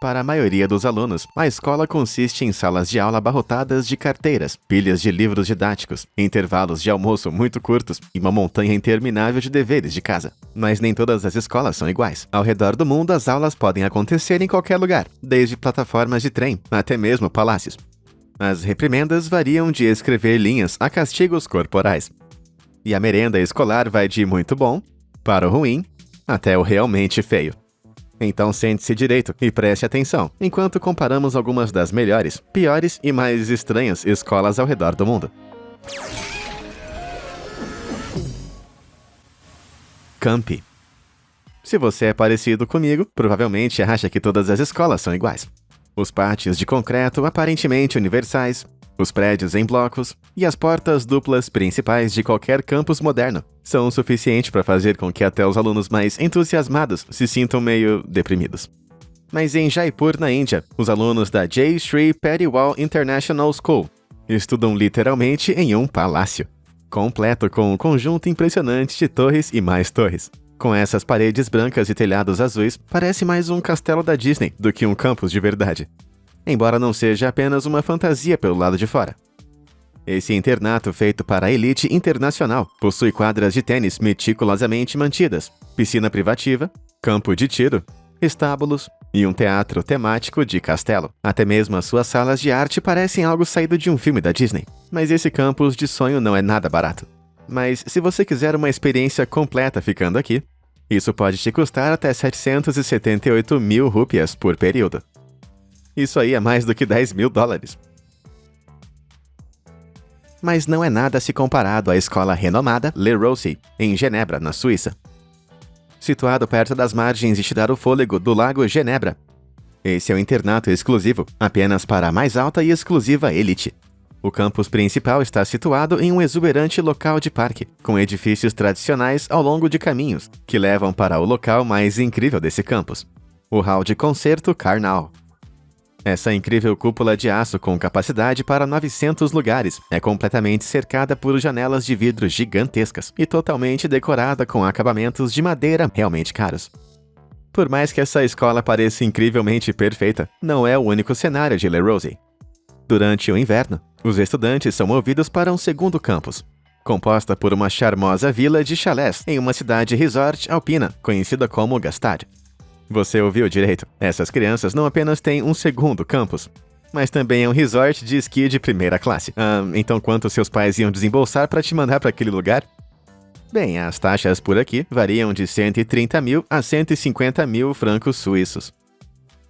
Para a maioria dos alunos, a escola consiste em salas de aula abarrotadas de carteiras, pilhas de livros didáticos, intervalos de almoço muito curtos e uma montanha interminável de deveres de casa. Mas nem todas as escolas são iguais. Ao redor do mundo, as aulas podem acontecer em qualquer lugar, desde plataformas de trem até mesmo palácios. As reprimendas variam de escrever linhas a castigos corporais. E a merenda escolar vai de muito bom, para o ruim, até o realmente feio. Então sente-se direito e preste atenção, enquanto comparamos algumas das melhores, piores e mais estranhas escolas ao redor do mundo. Campi. Se você é parecido comigo, provavelmente acha que todas as escolas são iguais. Os pátios de concreto aparentemente universais, os prédios em blocos e as portas duplas principais de qualquer campus moderno são o suficiente para fazer com que até os alunos mais entusiasmados se sintam meio deprimidos. Mas em Jaipur, na Índia, os alunos da J. Sri Pariwal International School estudam literalmente em um palácio, completo com um conjunto impressionante de torres e mais torres. Com essas paredes brancas e telhados azuis, parece mais um castelo da Disney do que um campus de verdade. Embora não seja apenas uma fantasia pelo lado de fora. Esse internato feito para a elite internacional possui quadras de tênis meticulosamente mantidas, piscina privativa, campo de tiro, estábulos e um teatro temático de castelo. Até mesmo as suas salas de arte parecem algo saído de um filme da Disney. Mas esse campus de sonho não é nada barato. Mas se você quiser uma experiência completa ficando aqui, isso pode te custar até 778 mil rúpias por período. Isso aí é mais do que 10 mil dólares. Mas não é nada se comparado à escola renomada Le Rosey, em Genebra, na Suíça. Situado perto das margens de tirar o fôlego do lago Genebra. Esse é um internato exclusivo, apenas para a mais alta e exclusiva elite. O campus principal está situado em um exuberante local de parque, com edifícios tradicionais ao longo de caminhos, que levam para o local mais incrível desse campus, o Hall de Concerto Karnal. Essa incrível cúpula de aço com capacidade para 900 lugares é completamente cercada por janelas de vidro gigantescas e totalmente decorada com acabamentos de madeira realmente caros. Por mais que essa escola pareça incrivelmente perfeita, não é o único cenário de Le Rosey. Durante o inverno, os estudantes são movidos para um segundo campus, composta por uma charmosa vila de chalés em uma cidade resort alpina, conhecida como Gastad. Você ouviu direito, essas crianças não apenas têm um segundo campus, mas também é um resort de esqui de primeira classe. Então quanto seus pais iam desembolsar para te mandar para aquele lugar? Bem, as taxas por aqui variam de 130 mil a 150 mil francos suíços.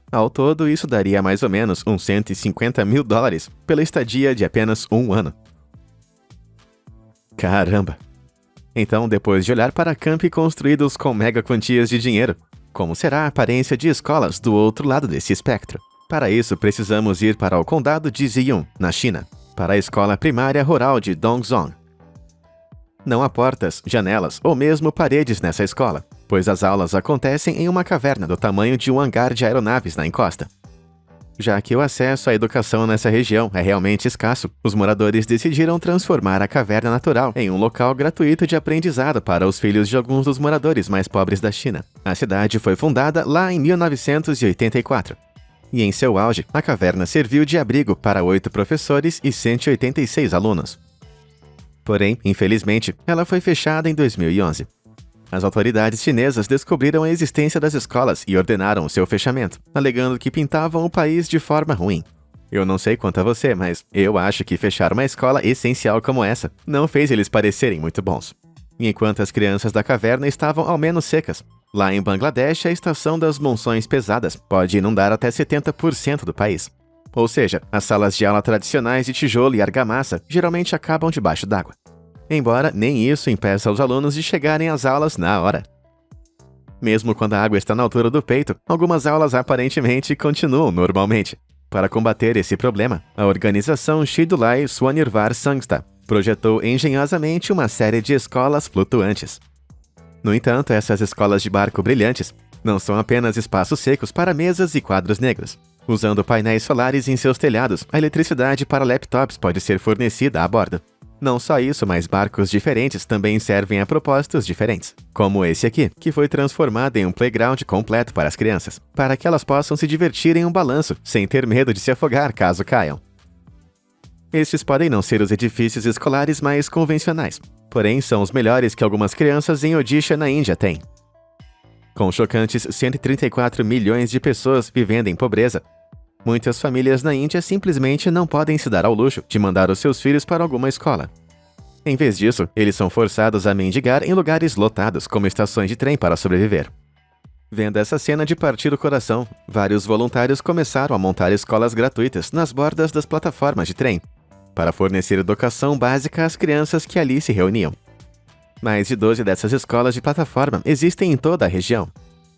Ao todo, isso daria mais ou menos uns 150 mil dólares pela estadia de apenas um ano. Caramba! Então, depois de olhar para campi construídos com mega quantias de dinheiro, como será a aparência de escolas do outro lado desse espectro? Para isso, precisamos ir para o condado de Ziyun, na China, para a escola primária rural de Dongzhong. Não há portas, janelas ou mesmo paredes nessa escola, pois as aulas acontecem em uma caverna do tamanho de um hangar de aeronaves na encosta. Já que o acesso à educação nessa região é realmente escasso, os moradores decidiram transformar a caverna natural em um local gratuito de aprendizado para os filhos de alguns dos moradores mais pobres da China. A cidade foi fundada lá em 1984. E em seu auge, a caverna serviu de abrigo para 8 professores e 186 alunos. Porém, infelizmente, ela foi fechada em 2011. As autoridades chinesas descobriram a existência das escolas e ordenaram o seu fechamento, alegando que pintavam o país de forma ruim. Eu não sei quanto a você, mas eu acho que fechar uma escola essencial como essa não fez eles parecerem muito bons. Enquanto as crianças da caverna estavam ao menos secas, lá em Bangladesh a estação das monções pesadas pode inundar até 70% do país. Ou seja, as salas de aula tradicionais de tijolo e argamassa geralmente acabam debaixo d'água. Embora nem isso impeça os alunos de chegarem às aulas na hora. Mesmo quando a água está na altura do peito, algumas aulas aparentemente continuam normalmente. Para combater esse problema, a organização Shidulai Swanirvar Sangstha projetou engenhosamente uma série de escolas flutuantes. No entanto, essas escolas de barco brilhantes não são apenas espaços secos para mesas e quadros negros. Usando painéis solares em seus telhados, a eletricidade para laptops pode ser fornecida a bordo. Não só isso, mas barcos diferentes também servem a propósitos diferentes, como esse aqui, que foi transformado em um playground completo para as crianças, para que elas possam se divertir em um balanço, sem ter medo de se afogar caso caiam. Estes podem não ser os edifícios escolares mais convencionais, porém são os melhores que algumas crianças em Odisha, na Índia, têm. Com chocantes 134 milhões de pessoas vivendo em pobreza, muitas famílias na Índia simplesmente não podem se dar ao luxo de mandar os seus filhos para alguma escola. Em vez disso, eles são forçados a mendigar em lugares lotados como estações de trem para sobreviver. Vendo essa cena de partir o coração, vários voluntários começaram a montar escolas gratuitas nas bordas das plataformas de trem, para fornecer educação básica às crianças que ali se reuniam. Mais de 12 dessas escolas de plataforma existem em toda a região,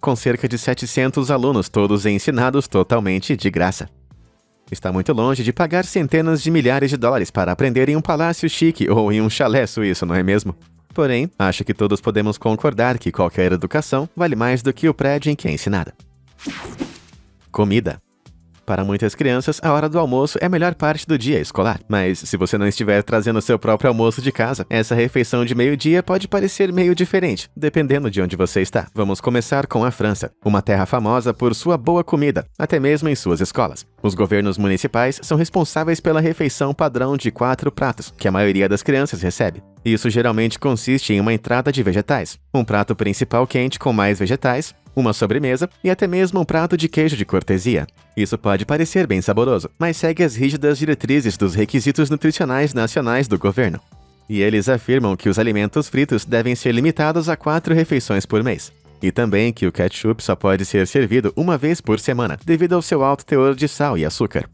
com cerca de 700 alunos, todos ensinados totalmente de graça. Está muito longe de pagar centenas de milhares de dólares para aprender em um palácio chique ou em um chalé suíço, não é mesmo? Porém, acho que todos podemos concordar que qualquer educação vale mais do que o prédio em que é ensinada. Comida. Para muitas crianças, a hora do almoço é a melhor parte do dia escolar. Mas se você não estiver trazendo seu próprio almoço de casa, essa refeição de meio-dia pode parecer meio diferente, dependendo de onde você está. Vamos começar com a França, uma terra famosa por sua boa comida, até mesmo em suas escolas. Os governos municipais são responsáveis pela refeição padrão de 4 pratos, que a maioria das crianças recebe. Isso geralmente consiste em uma entrada de vegetais, um prato principal quente com mais vegetais, uma sobremesa e até mesmo um prato de queijo de cortesia. Isso pode parecer bem saboroso, mas segue as rígidas diretrizes dos requisitos nutricionais nacionais do governo. E eles afirmam que os alimentos fritos devem ser limitados a 4 refeições por mês. E também que o ketchup só pode ser servido uma vez por semana, devido ao seu alto teor de sal e açúcar.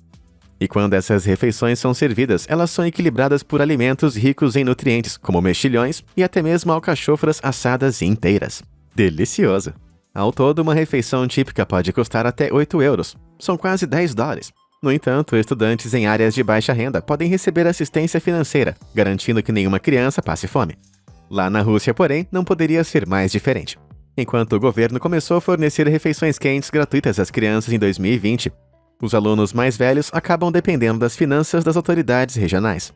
E quando essas refeições são servidas, elas são equilibradas por alimentos ricos em nutrientes, como mexilhões e até mesmo alcachofras assadas inteiras. Delicioso! Ao todo, uma refeição típica pode custar até 8 euros. São quase 10 dólares. No entanto, estudantes em áreas de baixa renda podem receber assistência financeira, garantindo que nenhuma criança passe fome. Lá na Rússia, porém, não poderia ser mais diferente. Enquanto o governo começou a fornecer refeições quentes gratuitas às crianças em 2020, os alunos mais velhos acabam dependendo das finanças das autoridades regionais.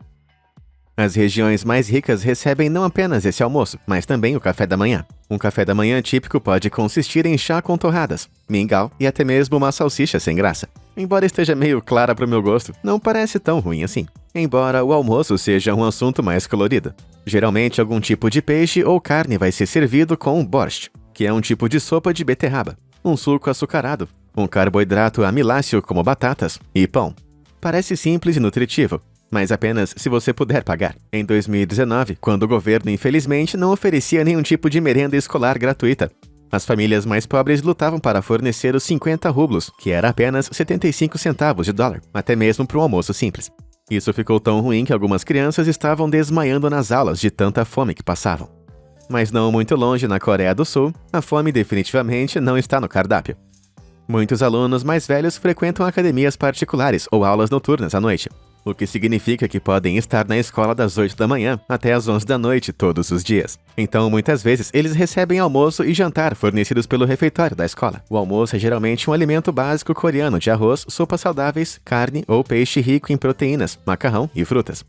As regiões mais ricas recebem não apenas esse almoço, mas também o café da manhã. Um café da manhã típico pode consistir em chá com torradas, mingau e até mesmo uma salsicha sem graça. Embora esteja meio clara para o meu gosto, não parece tão ruim assim. Embora o almoço seja um assunto mais colorido. Geralmente algum tipo de peixe ou carne vai ser servido com borscht, que é um tipo de sopa de beterraba, um suco açucarado, um carboidrato amiláceo como batatas e pão. Parece simples e nutritivo, mas apenas se você puder pagar. Em 2019, quando o governo infelizmente não oferecia nenhum tipo de merenda escolar gratuita, as famílias mais pobres lutavam para fornecer os 50 rublos, que era apenas 75 centavos de dólar, até mesmo para um almoço simples. Isso ficou tão ruim que algumas crianças estavam desmaiando nas aulas de tanta fome que passavam. Mas não muito longe, na Coreia do Sul, a fome definitivamente não está no cardápio. Muitos alunos mais velhos frequentam academias particulares ou aulas noturnas à noite, o que significa que podem estar na escola das 8 da manhã até as 11 da noite todos os dias. Então, muitas vezes, eles recebem almoço e jantar fornecidos pelo refeitório da escola. O almoço é geralmente um alimento básico coreano de arroz, sopas saudáveis, carne ou peixe rico em proteínas, macarrão e frutas.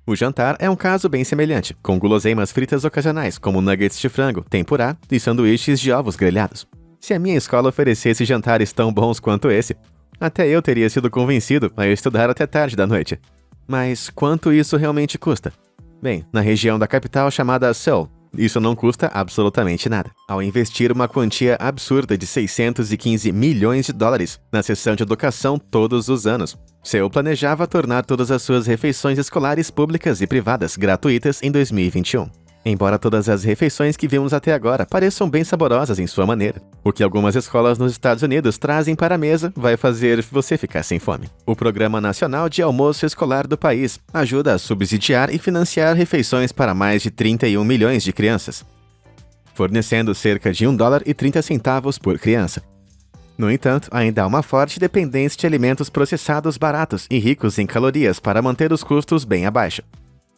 O jantar é um caso bem semelhante, com guloseimas fritas ocasionais, como nuggets de frango, tempurá e sanduíches de ovos grelhados. Se a minha escola oferecesse jantares tão bons quanto esse, até eu teria sido convencido a estudar até tarde da noite. Mas quanto isso realmente custa? Bem, na região da capital chamada Seoul, isso não custa absolutamente nada. Ao investir uma quantia absurda de 615 milhões de dólares na seção de educação todos os anos, Seoul planejava tornar todas as suas refeições escolares públicas e privadas gratuitas em 2021. Embora todas as refeições que vimos até agora pareçam bem saborosas em sua maneira, o que algumas escolas nos Estados Unidos trazem para a mesa vai fazer você ficar sem fome. O Programa Nacional de Almoço Escolar do país ajuda a subsidiar e financiar refeições para mais de 31 milhões de crianças, fornecendo cerca de $1,30 por criança. No entanto, ainda há uma forte dependência de alimentos processados baratos e ricos em calorias para manter os custos bem abaixo.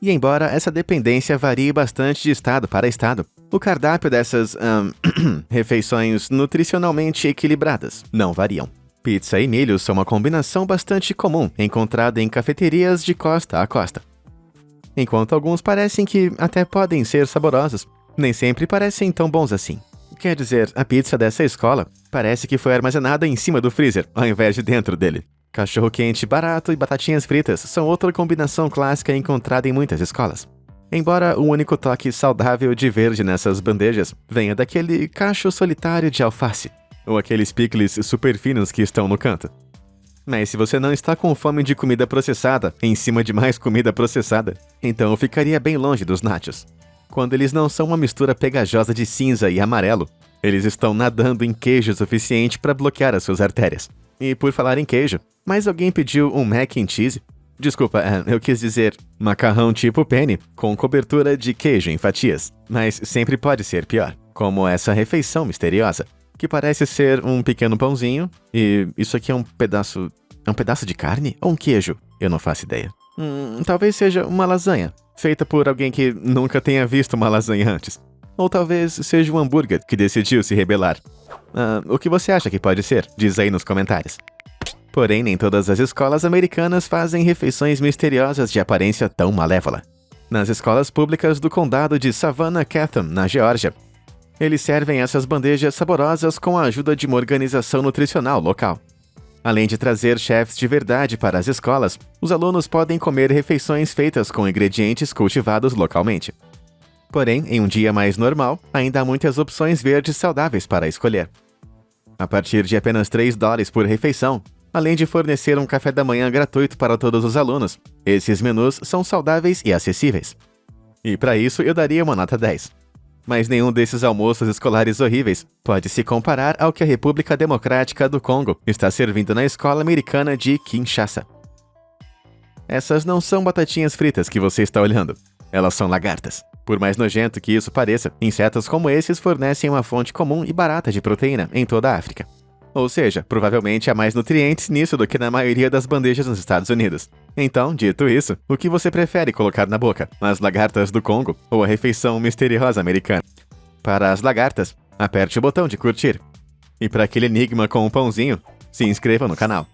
E embora essa dependência varie bastante de estado para estado, o cardápio dessas refeições nutricionalmente equilibradas não variam. Pizza e milho são uma combinação bastante comum encontrada em cafeterias de costa a costa. enquanto alguns parecem que até podem ser saborosos, nem sempre parecem tão bons assim. Quer dizer, a pizza dessa escola parece que foi armazenada em cima do freezer, ao invés de dentro dele. Cachorro-quente barato e batatinhas fritas são outra combinação clássica encontrada em muitas escolas. Embora o único toque saudável de verde nessas bandejas venha daquele cacho solitário de alface, ou aqueles picles super finos que estão no canto. Mas se você não está com fome de comida processada em cima de mais comida processada, então eu ficaria bem longe dos nachos. Quando eles não são uma mistura pegajosa de cinza e amarelo, eles estão nadando em queijo suficiente para bloquear as suas artérias. E por falar em queijo, mas alguém pediu um mac and cheese? Desculpa, eu quis dizer macarrão tipo penne, com cobertura de queijo em fatias. Mas sempre pode ser pior, como essa refeição misteriosa, que parece ser um pequeno pãozinho, e isso aqui é um pedaço... É um pedaço de carne? Ou um queijo? Eu não faço ideia. Talvez seja uma lasanha, feita por alguém que nunca tenha visto uma lasanha antes. Ou talvez seja um hambúrguer que decidiu se rebelar. O que você acha que pode ser? Diz aí nos comentários. Porém, nem todas as escolas americanas fazem refeições misteriosas de aparência tão malévola. Nas escolas públicas do condado de Savannah Catton, na Geórgia, eles servem essas bandejas saborosas com a ajuda de uma organização nutricional local. Além de trazer chefes de verdade para as escolas, os alunos podem comer refeições feitas com ingredientes cultivados localmente. Porém, em um dia mais normal, ainda há muitas opções verdes saudáveis para escolher. A partir de apenas $3 por refeição, além de fornecer um café da manhã gratuito para todos os alunos, esses menus são saudáveis e acessíveis. E para isso eu daria uma nota 10. Mas nenhum desses almoços escolares horríveis pode se comparar ao que a República Democrática do Congo está servindo na escola americana de Kinshasa. Essas não são batatinhas fritas que você está olhando. Elas são lagartas. Por mais nojento que isso pareça, insetos como esses fornecem uma fonte comum e barata de proteína em toda a África. Ou seja, provavelmente há mais nutrientes nisso do que na maioria das bandejas nos Estados Unidos. Então, dito isso, o que você prefere colocar na boca? As lagartas do Congo ou a refeição misteriosa americana? Para as lagartas, aperte o botão de curtir. E para aquele enigma com um pãozinho, se inscreva no canal.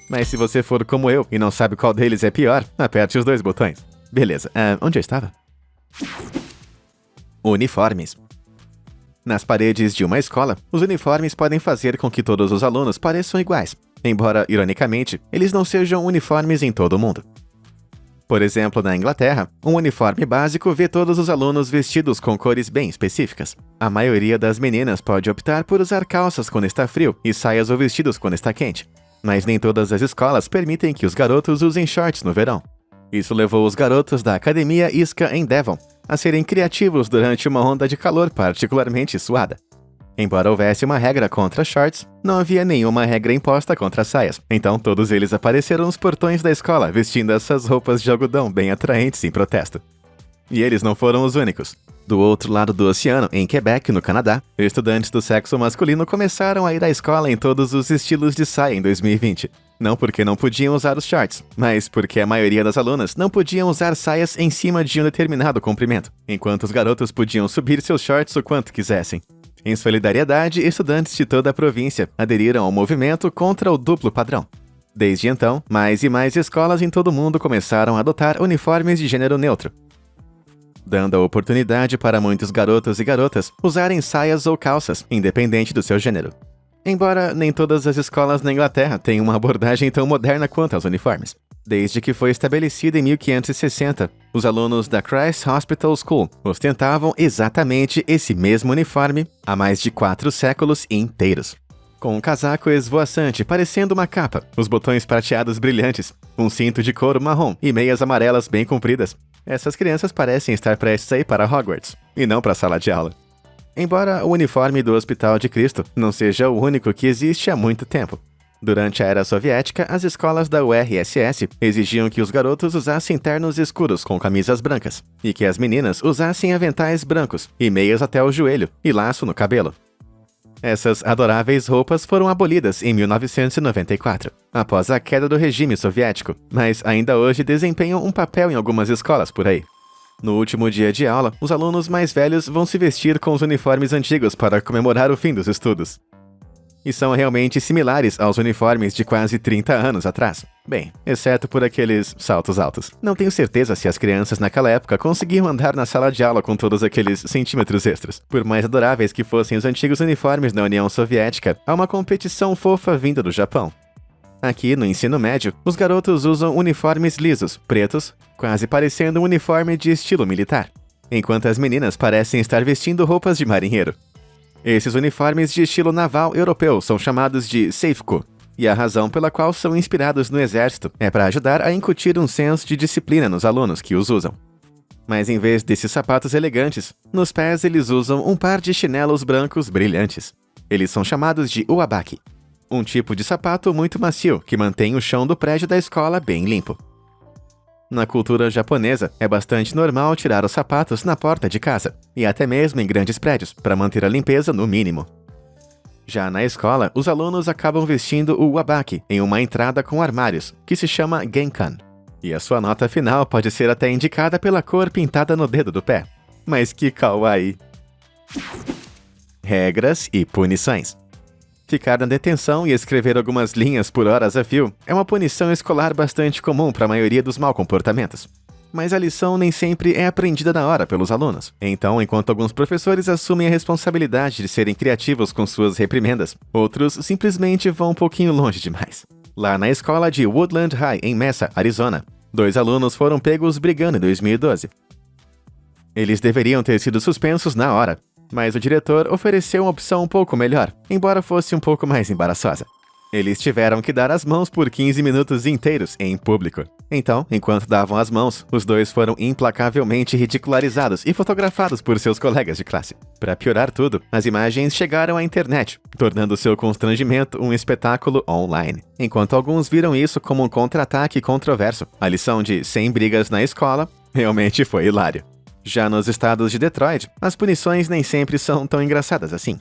Mas se você for como eu e não sabe qual deles é pior, aperte os dois botões. Beleza, onde eu estava? Uniformes. Nas paredes de uma escola, os uniformes podem fazer com que todos os alunos pareçam iguais, embora, ironicamente, eles não sejam uniformes em todo o mundo. Por exemplo, na Inglaterra, um uniforme básico vê todos os alunos vestidos com cores bem específicas. A maioria das meninas pode optar por usar calças quando está frio e saias ou vestidos quando está quente. Mas nem todas as escolas permitem que os garotos usem shorts no verão. Isso levou os garotos da Academia Isca em Devon a serem criativos durante uma onda de calor particularmente suada. Embora houvesse uma regra contra shorts, não havia nenhuma regra imposta contra saias, então todos eles apareceram nos portões da escola vestindo essas roupas de algodão bem atraentes em protesto. E eles não foram os únicos. Do outro lado do oceano, em Quebec, no Canadá, estudantes do sexo masculino começaram a ir à escola em todos os estilos de saia em 2020. Não porque não podiam usar os shorts, mas porque a maioria das alunas não podiam usar saias em cima de um determinado comprimento, enquanto os garotos podiam subir seus shorts o quanto quisessem. Em solidariedade, estudantes de toda a província aderiram ao movimento contra o duplo padrão. Desde então, mais e mais escolas em todo o mundo começaram a adotar uniformes de gênero neutro, dando a oportunidade para muitos garotos e garotas usarem saias ou calças, independente do seu gênero. Embora nem todas as escolas na Inglaterra tenham uma abordagem tão moderna quanto aos uniformes. Desde que foi estabelecida em 1560, os alunos da Christ Hospital School ostentavam exatamente esse mesmo uniforme há mais de 4 séculos inteiros. Com um casaco esvoaçante parecendo uma capa, os botões prateados brilhantes, um cinto de couro marrom e meias amarelas bem compridas. Essas crianças parecem estar prestes a ir para Hogwarts, e não para a sala de aula. Embora o uniforme do Hospital de Cristo não seja o único que existe há muito tempo. Durante a era soviética, as escolas da URSS exigiam que os garotos usassem ternos escuros com camisas brancas, e que as meninas usassem aventais brancos e meias até o joelho e laço no cabelo. Essas adoráveis roupas foram abolidas em 1994, após a queda do regime soviético, mas ainda hoje desempenham um papel em algumas escolas por aí. No último dia de aula, os alunos mais velhos vão se vestir com os uniformes antigos para comemorar o fim dos estudos. E são realmente similares aos uniformes de quase 30 anos atrás. Bem, exceto por aqueles saltos altos. Não tenho certeza se as crianças naquela época conseguiam andar na sala de aula com todos aqueles centímetros extras. Por mais adoráveis que fossem os antigos uniformes na União Soviética, há uma competição fofa vinda do Japão. Aqui, no ensino médio, os garotos usam uniformes lisos, pretos, quase parecendo um uniforme de estilo militar, enquanto as meninas parecem estar vestindo roupas de marinheiro. Esses uniformes de estilo naval europeu são chamados de seifku, e a razão pela qual são inspirados no exército é para ajudar a incutir um senso de disciplina nos alunos que os usam. Mas em vez desses sapatos elegantes, nos pés eles usam um par de chinelos brancos brilhantes. Eles são chamados de uabaki, um tipo de sapato muito macio que mantém o chão do prédio da escola bem limpo. Na cultura japonesa, é bastante normal tirar os sapatos na porta de casa, e até mesmo em grandes prédios, para manter a limpeza no mínimo. Já na escola, os alunos acabam vestindo o wabaki em uma entrada com armários, que se chama genkan. E a sua nota final pode ser até indicada pela cor pintada no dedo do pé. Mas que kawaii! Regras e punições. Ficar na detenção e escrever algumas linhas por horas a fio é uma punição escolar bastante comum para a maioria dos maus comportamentos. Mas a lição nem sempre é aprendida na hora pelos alunos. Então, enquanto alguns professores assumem a responsabilidade de serem criativos com suas reprimendas, outros simplesmente vão um pouquinho longe demais. Lá na escola de Woodland High, em Mesa, Arizona, 2 alunos foram pegos brigando em 2012. Eles deveriam ter sido suspensos na hora, mas o diretor ofereceu uma opção um pouco melhor, embora fosse um pouco mais embaraçosa. Eles tiveram que dar as mãos por 15 minutos inteiros em público. Então, enquanto davam as mãos, os 2 foram implacavelmente ridicularizados e fotografados por seus colegas de classe. Para piorar tudo, as imagens chegaram à internet, tornando seu constrangimento um espetáculo online. Enquanto alguns viram isso como um contra-ataque controverso, a lição de 100 brigas na escola realmente foi hilário. Já nos estados de Detroit, as punições nem sempre são tão engraçadas assim.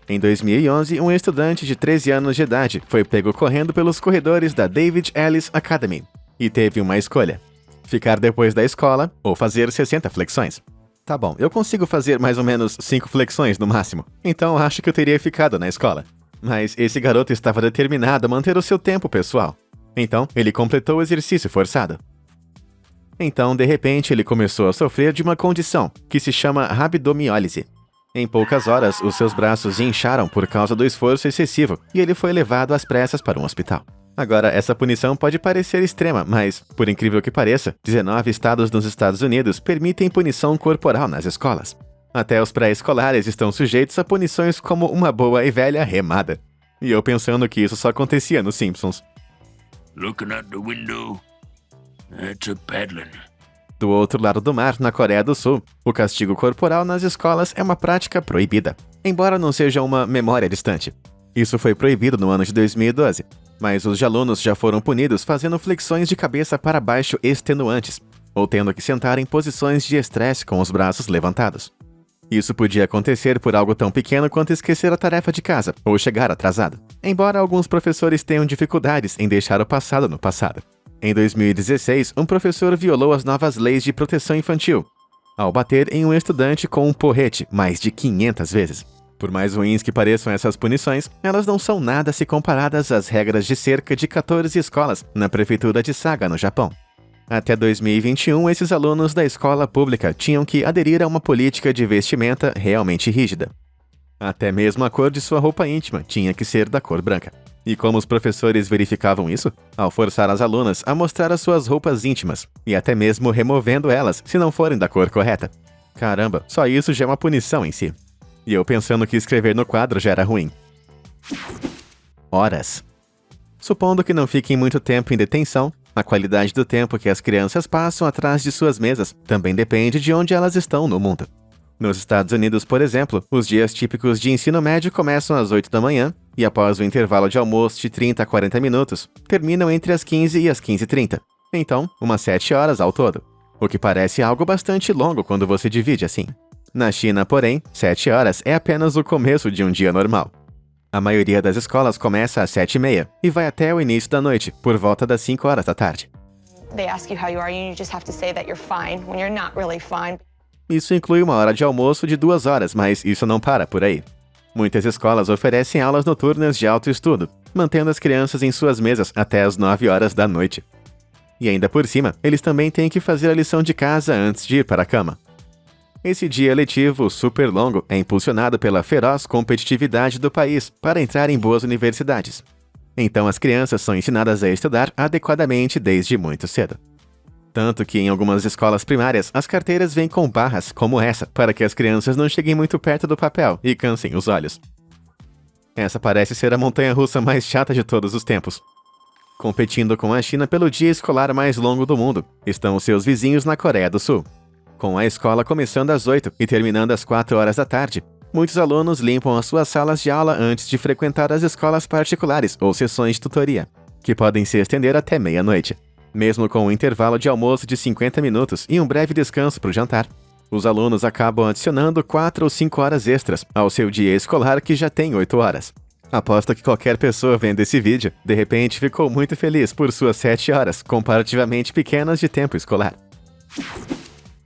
Em 2011, um estudante de 13 anos de idade foi pego correndo pelos corredores da David Ellis Academy e teve uma escolha: ficar depois da escola ou fazer 60 flexões. Tá bom, eu consigo fazer mais ou menos 5 flexões no máximo, então acho que eu teria ficado na escola. Mas esse garoto estava determinado a manter o seu tempo pessoal. Então, ele completou o exercício forçado. Então, de repente, ele começou a sofrer de uma condição que se chama rabdomiólise. Em poucas horas, os seus braços incharam por causa do esforço excessivo e ele foi levado às pressas para um hospital. Agora, essa punição pode parecer extrema, mas, por incrível que pareça, 19 estados nos Estados Unidos permitem punição corporal nas escolas. Até os pré-escolares estão sujeitos a punições como uma boa e velha remada. E eu pensando que isso só acontecia nos Simpsons. Looking out the window, it's a paddling. Do outro lado do mar, na Coreia do Sul, o castigo corporal nas escolas é uma prática proibida, embora não seja uma memória distante. Isso foi proibido no ano de 2012, mas os alunos já foram punidos fazendo flexões de cabeça para baixo extenuantes, ou tendo que sentar em posições de estresse com os braços levantados. Isso podia acontecer por algo tão pequeno quanto esquecer a tarefa de casa ou chegar atrasado, embora alguns professores tenham dificuldades em deixar o passado no passado. Em 2016, um professor violou as novas leis de proteção infantil, ao bater em um estudante com um porrete mais de 500 vezes. Por mais ruins que pareçam essas punições, elas não são nada se comparadas às regras de cerca de 14 escolas na prefeitura de Saga, no Japão. Até 2021, esses alunos da escola pública tinham que aderir a uma política de vestimenta realmente rígida. Até mesmo a cor de sua roupa íntima tinha que ser da cor branca. E como os professores verificavam isso? Ao forçar as alunas a mostrar as suas roupas íntimas, e até mesmo removendo elas se não forem da cor correta. Caramba, só isso já é uma punição em si. E eu pensando que escrever no quadro já era ruim. Horas. Supondo que não fiquem muito tempo em detenção, a qualidade do tempo que as crianças passam atrás de suas mesas também depende de onde elas estão no mundo. Nos Estados Unidos, por exemplo, os dias típicos de ensino médio começam às 8 da manhã e após o intervalo de almoço de 30 a 40 minutos, terminam entre as 15 e as 15h30. Então, umas 7 horas ao todo. O que parece algo bastante longo quando você divide assim. Na China, porém, 7 horas é apenas o começo de um dia normal. A maioria das escolas começa às 7h30 e vai até o início da noite, por volta das 5 horas da tarde. They ask you how you are and you just have to say that you're fine when you're not really fine. Isso inclui uma hora de almoço de 2 horas, mas isso não para por aí. Muitas escolas oferecem aulas noturnas de autoestudo, mantendo as crianças em suas mesas até as 9 horas da noite. E ainda por cima, eles também têm que fazer a lição de casa antes de ir para a cama. Esse dia letivo super longo é impulsionado pela feroz competitividade do país para entrar em boas universidades. Então as crianças são ensinadas a estudar adequadamente desde muito cedo. Tanto que em algumas escolas primárias, as carteiras vêm com barras como essa, para que as crianças não cheguem muito perto do papel e cansem os olhos. Essa parece ser a montanha-russa mais chata de todos os tempos. Competindo com a China pelo dia escolar mais longo do mundo, estão os seus vizinhos na Coreia do Sul. Com a escola começando às 8 e terminando às 4 horas da tarde, muitos alunos limpam as suas salas de aula antes de frequentar as escolas particulares ou sessões de tutoria, que podem se estender até meia-noite. Mesmo com um intervalo de almoço de 50 minutos e um breve descanso para o jantar, os alunos acabam adicionando 4 ou 5 horas extras ao seu dia escolar que já tem 8 horas. Aposto que qualquer pessoa vendo esse vídeo, de repente ficou muito feliz por suas 7 horas comparativamente pequenas de tempo escolar.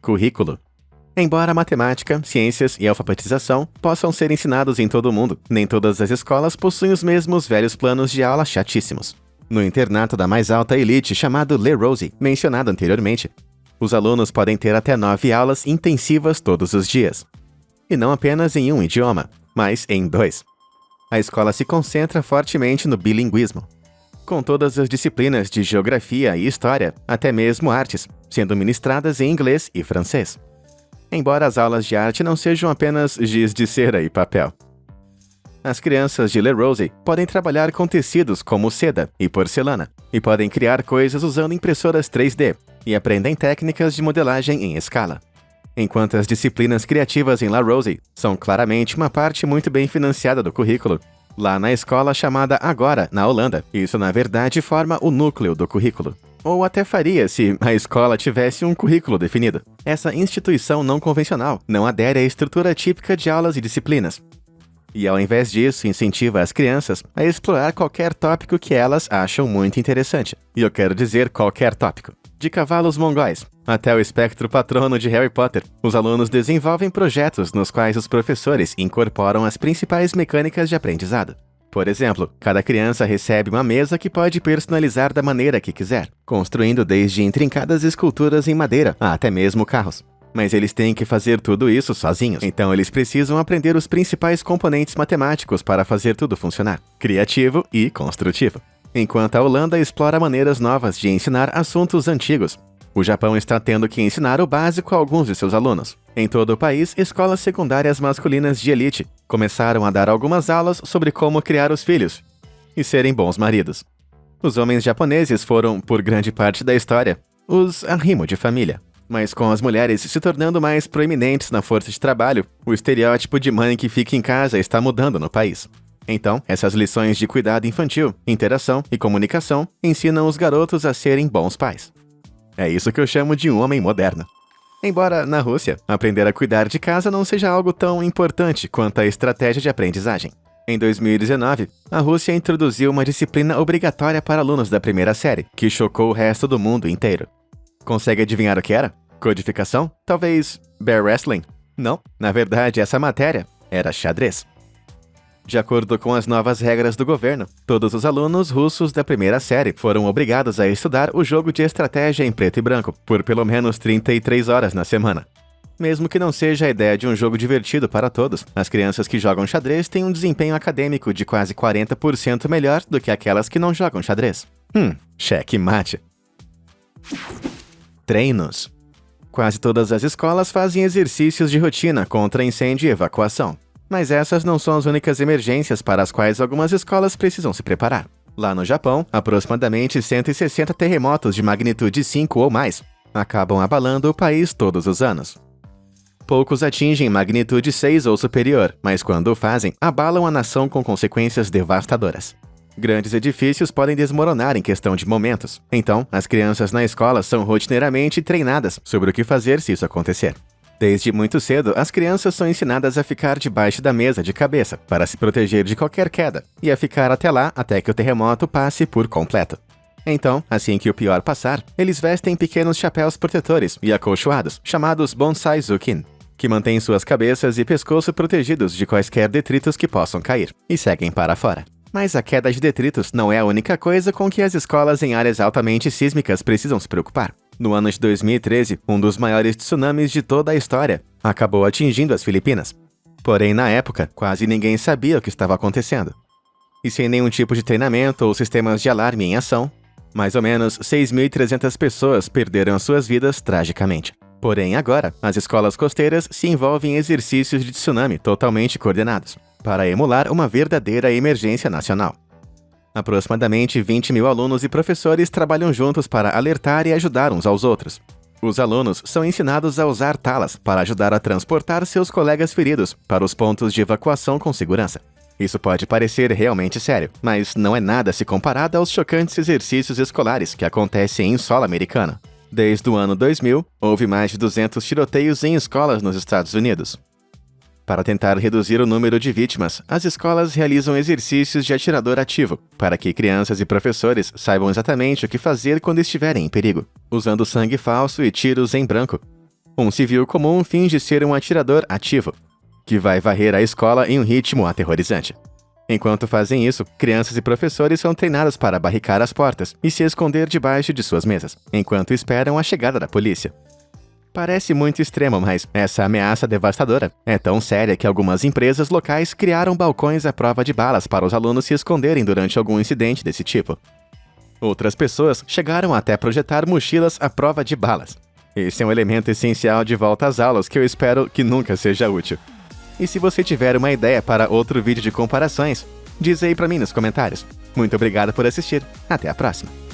Currículo. Embora matemática, ciências e alfabetização possam ser ensinados em todo o mundo, nem todas as escolas possuem os mesmos velhos planos de aula chatíssimos. No internato da mais alta elite chamado Le Rose, mencionado anteriormente, os alunos podem ter até 9 aulas intensivas todos os dias. E não apenas em um idioma, mas em 2. A escola se concentra fortemente no bilinguismo, com todas as disciplinas de geografia e história, até mesmo artes, sendo ministradas em inglês e francês. Embora as aulas de arte não sejam apenas giz de cera e papel. As crianças de Le Rose podem trabalhar com tecidos como seda e porcelana, e podem criar coisas usando impressoras 3D, e aprendem técnicas de modelagem em escala. Enquanto as disciplinas criativas em La Rose são claramente uma parte muito bem financiada do currículo, lá na escola chamada Agora, na Holanda, isso na verdade forma o núcleo do currículo. Ou até faria se a escola tivesse um currículo definido. Essa instituição não convencional não adere à estrutura típica de aulas e disciplinas. E ao invés disso, incentiva as crianças a explorar qualquer tópico que elas acham muito interessante. E eu quero dizer qualquer tópico. De cavalos mongóis até o espectro patrono de Harry Potter, os alunos desenvolvem projetos nos quais os professores incorporam as principais mecânicas de aprendizado. Por exemplo, cada criança recebe uma mesa que pode personalizar da maneira que quiser, construindo desde intrincadas esculturas em madeira a até mesmo carros. Mas eles têm que fazer tudo isso sozinhos, então eles precisam aprender os principais componentes matemáticos para fazer tudo funcionar, criativo e construtivo. Enquanto a Holanda explora maneiras novas de ensinar assuntos antigos, o Japão está tendo que ensinar o básico a alguns de seus alunos. Em todo o país, escolas secundárias masculinas de elite começaram a dar algumas aulas sobre como criar os filhos e serem bons maridos. Os homens japoneses foram, por grande parte da história, os arrimo de família. Mas com as mulheres se tornando mais proeminentes na força de trabalho, o estereótipo de mãe que fica em casa está mudando no país. Então, essas lições de cuidado infantil, interação e comunicação ensinam os garotos a serem bons pais. É isso que eu chamo de um homem moderno. Embora, na Rússia, aprender a cuidar de casa não seja algo tão importante quanto a estratégia de aprendizagem. Em 2019, a Rússia introduziu uma disciplina obrigatória para alunos da primeira série, que chocou o resto do mundo inteiro. Consegue adivinhar o que era? Codificação? Talvez bear wrestling? Não, na verdade essa matéria era xadrez. De acordo com as novas regras do governo, todos os alunos russos da primeira série foram obrigados a estudar o jogo de estratégia em preto e branco por pelo menos 33 horas na semana. Mesmo que não seja a ideia de um jogo divertido para todos, as crianças que jogam xadrez têm um desempenho acadêmico de quase 40% melhor do que aquelas que não jogam xadrez. Cheque mate. Treinos. Quase todas as escolas fazem exercícios de rotina contra incêndio e evacuação. Mas essas não são as únicas emergências para as quais algumas escolas precisam se preparar. Lá no Japão, aproximadamente 160 terremotos de magnitude 5 ou mais acabam abalando o país todos os anos. Poucos atingem magnitude 6 ou superior, mas quando o fazem, abalam a nação com consequências devastadoras. Grandes edifícios podem desmoronar em questão de momentos, então as crianças na escola são rotineiramente treinadas sobre o que fazer se isso acontecer. Desde muito cedo, as crianças são ensinadas a ficar debaixo da mesa de cabeça para se proteger de qualquer queda e a ficar até lá até que o terremoto passe por completo. Então, assim que o pior passar, eles vestem pequenos chapéus protetores e acolchoados, chamados bonsai zukin, que mantêm suas cabeças e pescoço protegidos de quaisquer detritos que possam cair, e seguem para fora. Mas a queda de detritos não é a única coisa com que as escolas em áreas altamente sísmicas precisam se preocupar. No ano de 2013, um dos maiores tsunamis de toda a história acabou atingindo as Filipinas. Porém, na época, quase ninguém sabia o que estava acontecendo. E sem nenhum tipo de treinamento ou sistemas de alarme em ação, mais ou menos 6.300 pessoas perderam suas vidas tragicamente. Porém, agora, as escolas costeiras se envolvem em exercícios de tsunami totalmente coordenados, para emular uma verdadeira emergência nacional. Aproximadamente 20.000 alunos e professores trabalham juntos para alertar e ajudar uns aos outros. Os alunos são ensinados a usar talas para ajudar a transportar seus colegas feridos para os pontos de evacuação com segurança. Isso pode parecer realmente sério, mas não é nada se comparado aos chocantes exercícios escolares que acontecem em solo americano. Desde o ano 2000, houve mais de 200 tiroteios em escolas nos Estados Unidos. Para tentar reduzir o número de vítimas, as escolas realizam exercícios de atirador ativo, para que crianças e professores saibam exatamente o que fazer quando estiverem em perigo, usando sangue falso e tiros em branco. Um civil comum finge ser um atirador ativo, que vai varrer a escola em um ritmo aterrorizante. Enquanto fazem isso, crianças e professores são treinados para barricar as portas e se esconder debaixo de suas mesas, enquanto esperam a chegada da polícia. Parece muito extremo, mas essa ameaça devastadora é tão séria que algumas empresas locais criaram balcões à prova de balas para os alunos se esconderem durante algum incidente desse tipo. Outras pessoas chegaram até projetar mochilas à prova de balas. Esse é um elemento essencial de volta às aulas que eu espero que nunca seja útil. E se você tiver uma ideia para outro vídeo de comparações, diz aí pra mim nos comentários. Muito obrigado por assistir. Até a próxima.